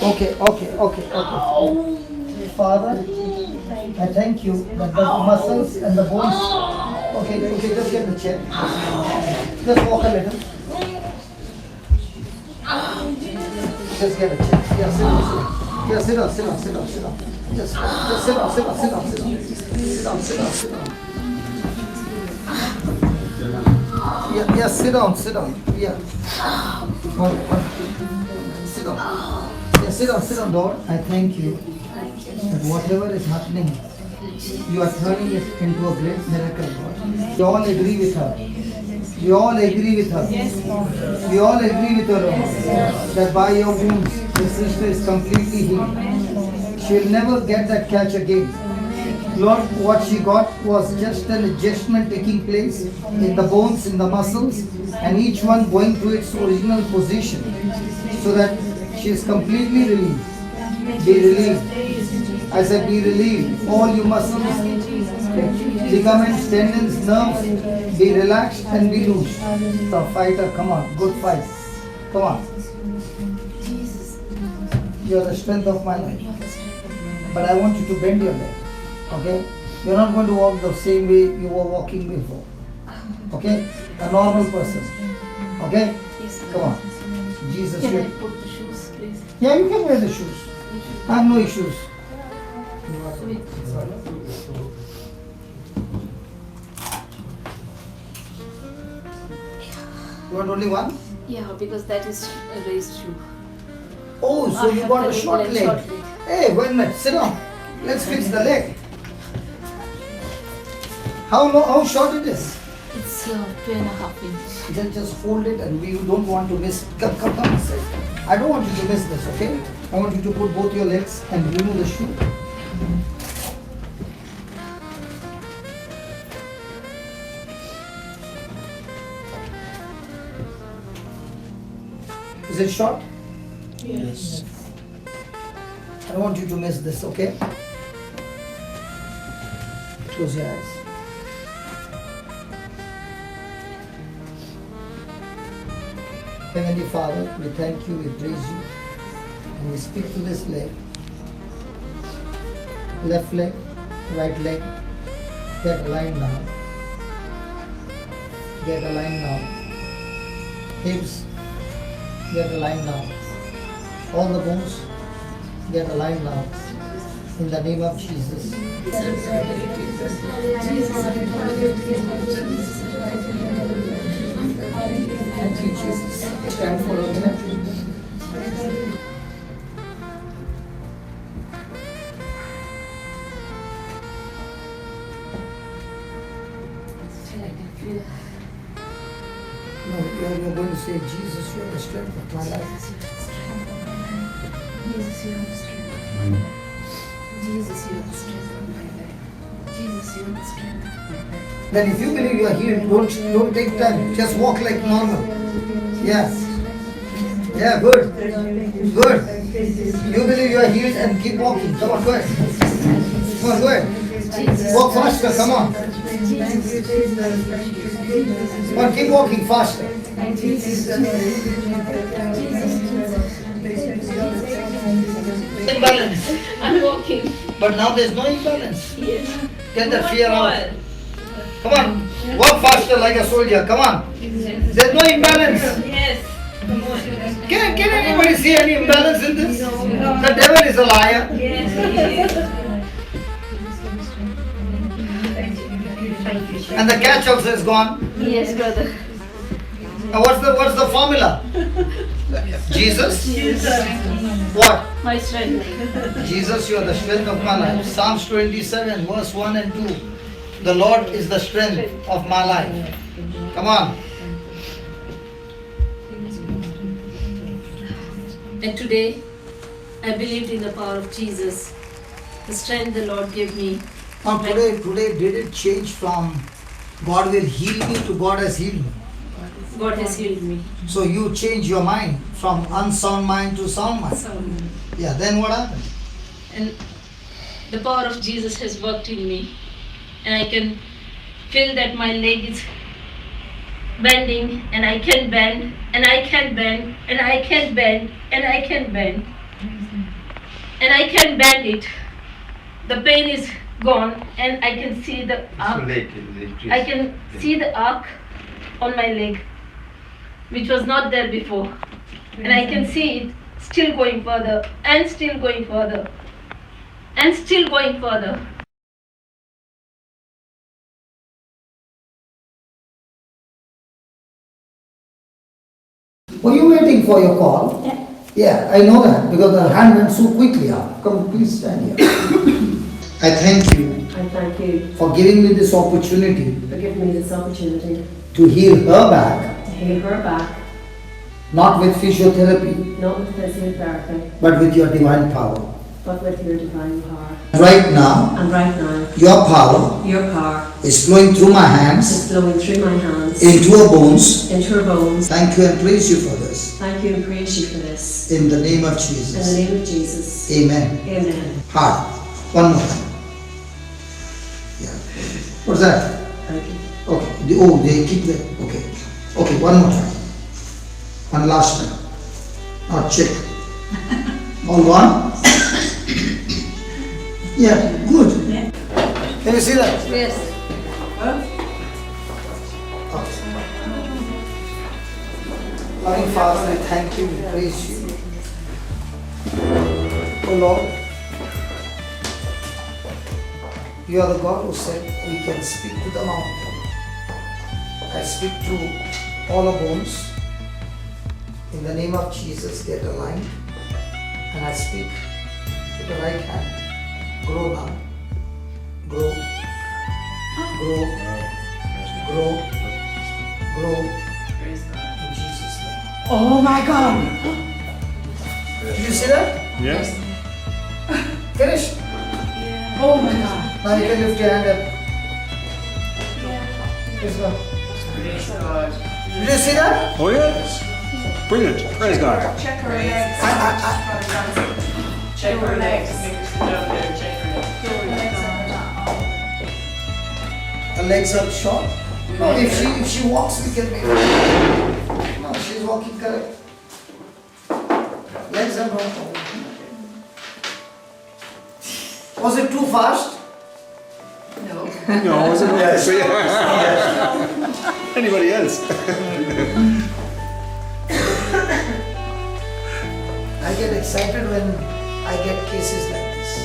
Okay. Father, I thank you that the muscles and the bones. Okay, just get the chair. Just walk a little. Just get a chair. Yeah, sit down. Just sit down. Yeah, sit down. Yeah. Sit down. Yeah, sit down, Lord. I thank you that whatever is happening, you are turning it into a great miracle, Lord. We all agree with her. We all agree with her, Lord, that by your wounds, the sister is completely healed. She'll never get that catch again. Lord, what she got was just an adjustment taking place in the bones, in the muscles, and each one going to its original position, so that she is completely relieved. Be relieved. I said, be relieved. All your muscles, ligaments, tendons, nerves, be relaxed and be loose. So fighter, come on, good fight. Come on. You are the strength of my life. But I want you to bend your leg. Okay? You are not going to walk the same way you were walking before. Okay? A normal person. Okay? Come on. Jesus. Can I put the shoes, please? Yeah, you can wear the shoes. I have no issues. You want only one? Yeah, because that is a raised shoe. Oh, so you got a short leg. Hey, wait a minute, sit down. Let's fix the leg. How short it is? It's 2.5 inches. Then just fold it and we don't want to miss. Come. I don't want you to miss this, okay? I want you to put both your legs and remove the shoe. Is it short? Yes. I don't want you to miss this, okay? Close your eyes. Heavenly Father, we thank you, we praise you, and we speak to this leg. Left leg, right leg, get aligned now. Get aligned now. Hips, get aligned now. All the bones, get aligned now. In the name of Jesus. Thank you, Jesus. Stand for a minute. No, you're going to say, Jesus, you are the strength of my life. Jesus, you are the strength of my life. Jesus, you are the strength of my life. Jesus, you are the strength of my life. Then if you believe you are healed, don't take time. Just walk like normal. Yeah. Yeah, good. Good. You believe you are healed and keep walking. Come on, go ahead. Come on, go ahead. Walk faster, come on. Come on, keep walking faster. Imbalance. I'm walking. But now there's no imbalance. Yes. Get that fear out. Come on, walk faster like a soldier. Come on. There's no imbalance. Yes. Can anybody see any imbalance in this? The devil is a liar. Yes. And the catch also is gone. Yes, brother. Now what's the formula? Jesus? What? My strength. Jesus, you are the strength of my life. Psalms 27, verse 1 and 2. The Lord is the strength of my life. Come on. And today, I believed in the power of Jesus. The strength the Lord gave me. Now today did it change from God will heal me to God has healed me? God has healed me. So you change your mind from unsound mind to sound mind. So, Yeah, then what happened? and the power of Jesus has worked in me. And I can feel that my leg is bending, and I can bend, and I can bend, and I can bend, and I can bend. and I can bend it. The pain is gone, and I can see the arc. I can see the arc on my leg, which was not there before. And I can see it still going further, and still going further, and still going further. Were you waiting for your call? Yeah. Yeah, I know that because the hand went so quickly up. Come, please stand here. I thank you I thank you for giving me this opportunity for giving me this opportunity to heal her back, to heal her back, not with physiotherapy, not with physiotherapy, but with your divine power. but with your divine power. Right now, And right now, your power your power is flowing through my hands is flowing through my hands into her bones. into her bones. Thank you and praise you for this. Thank you and praise you for this. In the name of In the Jesus. name of Jesus. Amen. Amen. Heart. One more time. Yeah. What's that? Thank you. Okay. They keep that. Okay. Okay, one more time. One last time. Now check. All gone? Yeah, good. Can you see that? Yes. Loving Father, I thank you and praise you. Oh Lord, you are the God who said we can speak to the mountain. I speak to all our bones. In the name of Jesus, get aligned. And I speak to the right hand. Grow now. Grow. Grow. Grow. Grow. In Jesus' name. Oh my God! Did you see that? Yes. Finish. Oh my God! Now you can lift your hand up. Praise God. Did you see that? Oh yes. Brilliant. Praise God. Check her legs. Check her legs. Her legs are short. No, if she walks, we can make it. No, she's walking correct. Legs are not. Was it too fast? No. No, wasn't it? Anybody else? I get excited when I get cases like this.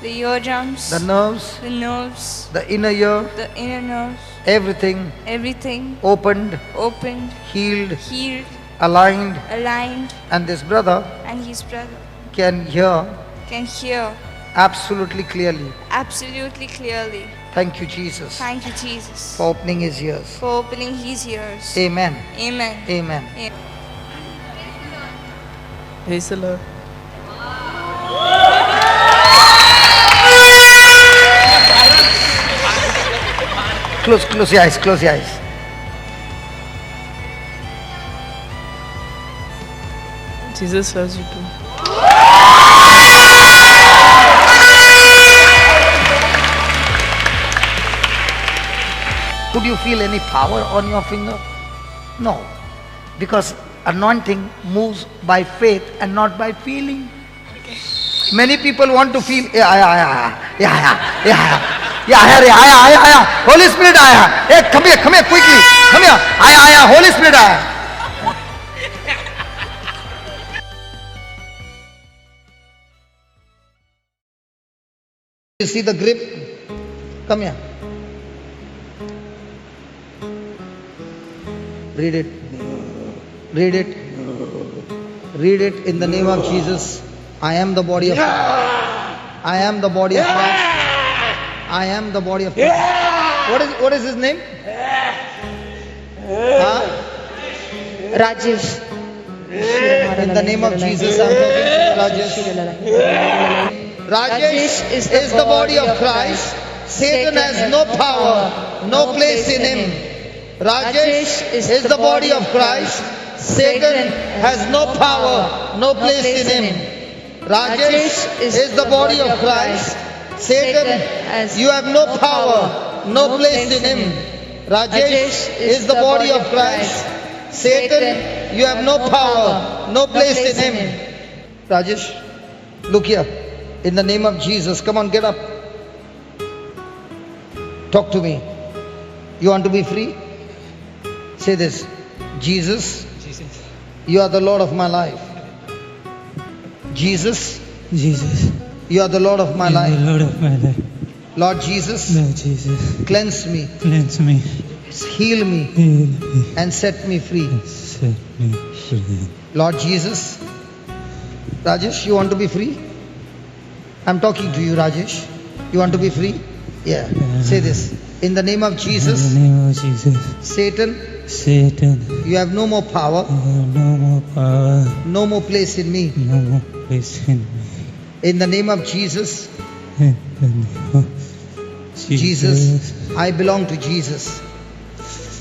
The eardrums, The nerves, the nerves, the inner ear, the inner nerves, everything everything opened, opened, healed, healed, aligned, aligned, and this brother and his brother can hear can hear absolutely clearly. absolutely clearly. Thank you, Jesus, Thank you, Jesus, for opening his ears. for opening his ears. Amen. Amen. Amen. Praise the Lord. Close your eyes, close your eyes. Jesus loves you too. Could you feel any power on your finger? No, because anointing moves by faith and not by feeling. Many people want to feel, Holy Spirit, hey, come here, quickly, come here, Holy Spirit, You see the grip? Come here. Read it. Read it. Read it in the name of Jesus. I am the body of Christ. I am the body of Christ. I am the body of Christ. What is his name? Huh? Rajesh. In the name of Jesus, I'm talking to Rajesh. Rajesh is the body of Christ. Satan has no power, no place in him. Rajesh is the body of Christ. Satan has no power, no place in him. Rajesh is the body of Christ. Satan, you have no power, no place in him. Rajesh is the body of Christ. Satan, you have no power, no place in him. Rajesh, look here. In the name of Jesus, come on, get up. Talk to me. You want to be free? Say this. Jesus, you are the Lord of my life. Jesus, you are the Lord of my life. Lord of my life. Lord Jesus, Lord Jesus, cleanse me, cleanse me, heal me, heal me, and set me free. set me free. Lord Jesus, Rajesh, you want to be free? I'm talking to you, Rajesh. You want to be free? Yeah. Say this. In the name of In Jesus, the name of Jesus, Satan, Satan, you have no more power, you have no more power, no more place in me. no more place in me. In the name of Jesus, In the name of Jesus, I belong to Jesus.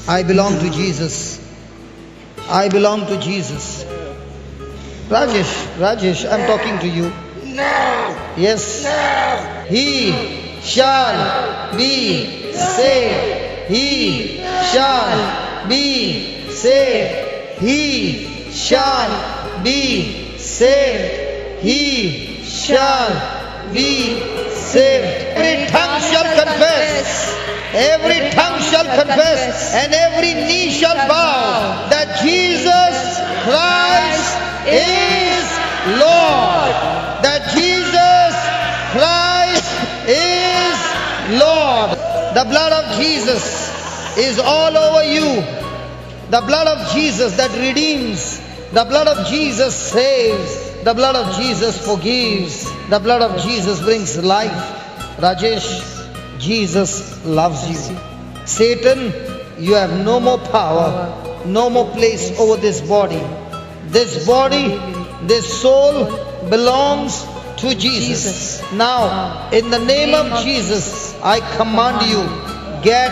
I belong to Jesus. I belong to Jesus. Rajesh, I'm talking to you. Yes. He shall be saved. He shall be saved. He shall be saved. He shall be saved. Every tongue shall confess. Every tongue shall confess, and every knee shall bow that Jesus Christ is Lord. That Jesus Christ is Lord. The blood of Jesus is all over you. The blood of Jesus that redeems. The blood of Jesus saves. The blood of Jesus forgives. The blood of Jesus brings life. Rajesh, Jesus loves you. Satan, you have no more power, no more place over this body. This body, this soul belongs to Jesus. Now, in the name of Jesus, I command you, get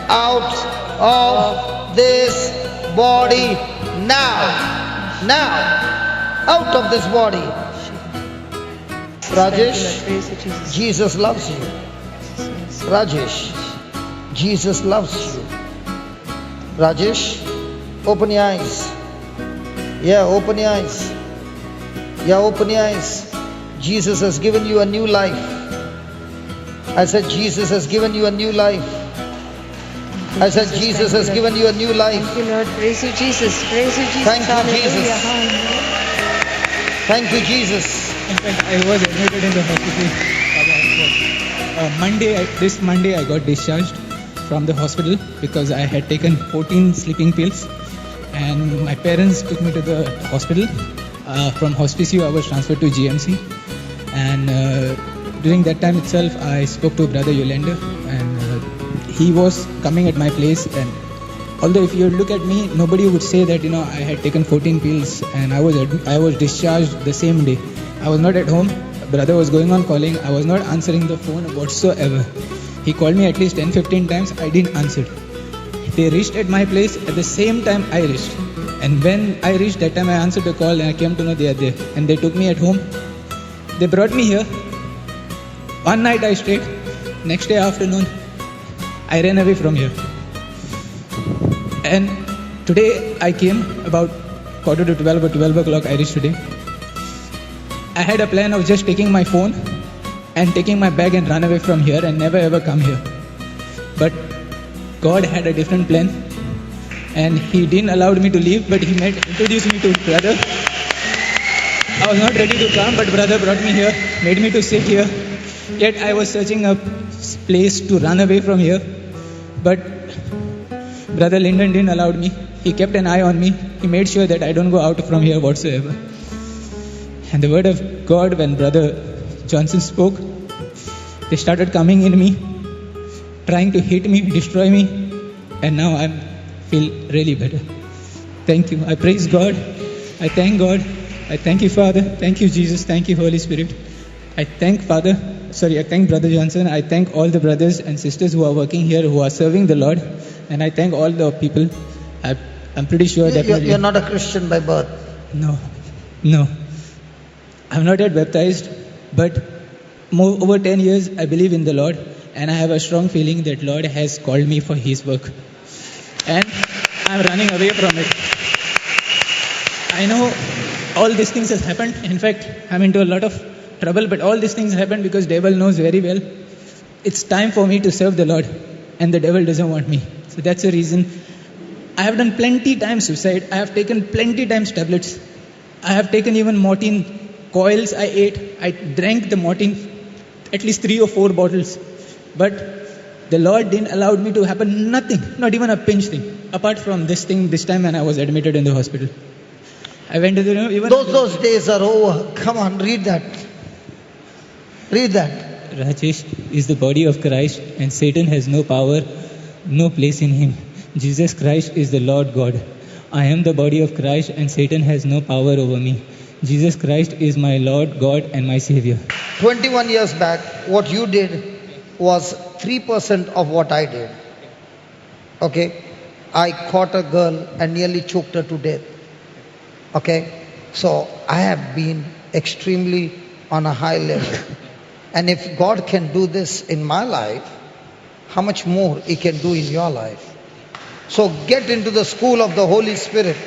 out of this body now. Now, out of this body. Rajesh, Jesus loves you. Rajesh, Jesus loves you. Rajesh, open your eyes. Yeah, open your eyes. Yeah, open your eyes. Jesus has given you a new life. I said, Jesus has given you a new life. I said, Jesus has given you a new life. Thank you, Lord. Praise you, Jesus. Praise you, Jesus. Thank you, Jesus. Hallelujah. Thank you, Jesus. In fact, I was admitted in the hospital this Monday I got discharged from the hospital because I had taken 14 sleeping pills, and my parents took me to the hospital. From hospice I was transferred to GMC, and during that time itself I spoke to Brother Yolanda, and he was coming at my place. And although if you look at me, nobody would say that I had taken 14 pills, and I was discharged the same day. I was not at home. Brother was going on calling. I was not answering the phone whatsoever. He called me at least 10-15 times. I didn't answer. They reached at my place at the same time I reached. And when I reached that time, I answered the call and I came to know they are there. And they took me at home. They brought me here. One night I stayed. Next day afternoon, I ran away from here. And today I came about 11:45 or 12 o'clock I reached today. I had a plan of just taking my phone and taking my bag and run away from here and never ever come here. But God had a different plan, and He didn't allow me to leave, but He introduced me to brother. I was not ready to come, but brother brought me here, made me to sit here. Yet I was searching a place to run away from here, but Brother Lyndon didn't allow me. He kept an eye on me. He made sure that I don't go out from here whatsoever. And the word of God, when Brother Johnson spoke, they started coming in me, trying to hit me, destroy me, and now I feel really better. Thank you. I praise God. I thank God. I thank you, Father. Thank you, Jesus. Thank you, Holy Spirit. I thank I thank Brother Johnson. I thank all the brothers and sisters who are working here, who are serving the Lord. And I thank all the people. I'm pretty sure that You're not a Christian by birth. No. I'm not yet baptized, but over 10 years I believe in the Lord, and I have a strong feeling that Lord has called me for His work. And I'm running away from it. I know all these things has happened. In fact, I'm into a lot of trouble, but all these things happened because devil knows very well it's time for me to serve the Lord, and the devil doesn't want me. So that's the reason. I have done plenty times suicide. I have taken plenty times tablets. I have taken even morphine coils. I ate. I drank the morphine, at least 3 or 4 bottles. But the Lord didn't allow me to happen nothing, not even a pinch thing, apart from this thing this time when I was admitted in the hospital. I went to the even Those days are over. Come on, read that. Read that. Rajesh is the body of Christ, and Satan has no power, no place in him. Jesus Christ is the Lord God. I am the body of Christ, and Satan has no power over me. Jesus Christ is my Lord God and my Savior. 21 years back, what you did was 3% of what I did. Okay? I caught a girl and nearly choked her to death. Okay? So I have been extremely on a high level. And if God can do this in my life, how much more He can do in your life? So get into the school of the Holy Spirit